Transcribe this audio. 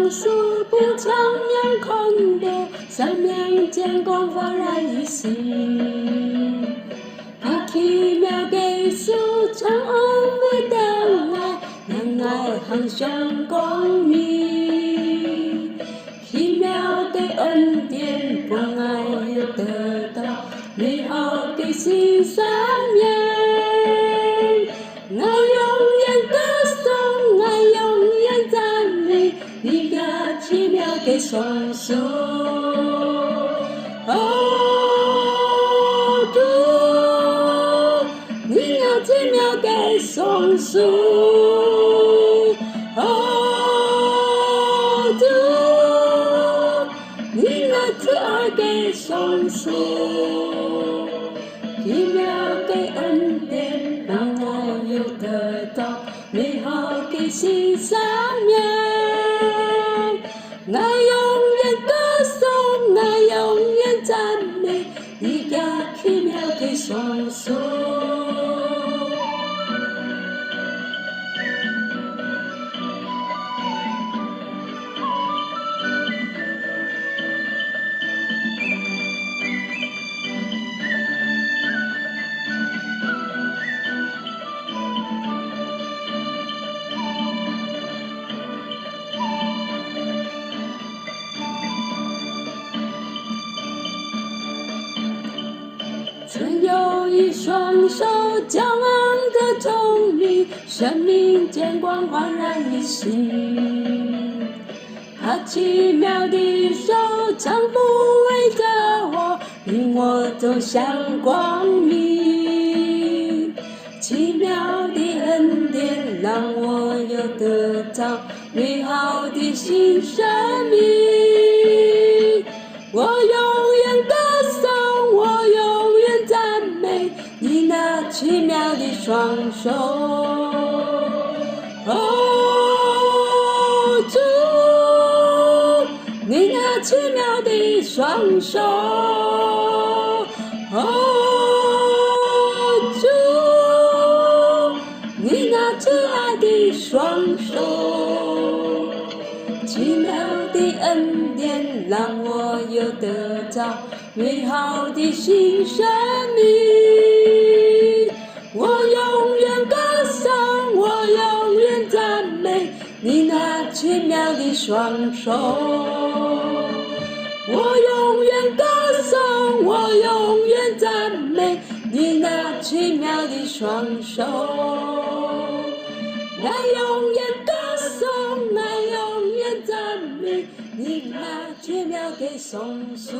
双手不强眼空的，生命间光焕然一新。奇妙嘅手掌安慰的爱，让爱航向光明。奇妙的恩典，不爱又得到美好的新生命。我永远歌颂，我永远赞美你那奇妙的双手。奇妙的双手，主，你那慈爱的双手，奇妙的恩典，让我又得到美好的新生命。我永远歌颂，我永远赞美你那奇妙的双手。曾有一双手骄傲的聪明，生命间光焕然一新。他奇妙的手常抚慰着我，令我走向光明。奇妙的恩典让我又得到美好的新生命。我永远歌颂，我永远赞美你那奇妙的双手。主，你那奇妙的双手。主，你那慈爱的双手。奇妙的恩典让我又得到美好的新生命。我永远歌颂，我永远赞美你那奇妙的双手。我永远歌颂，我永远赞美你那奇妙的双手。我永远歌颂，我永远赞美你那奇妙的双手。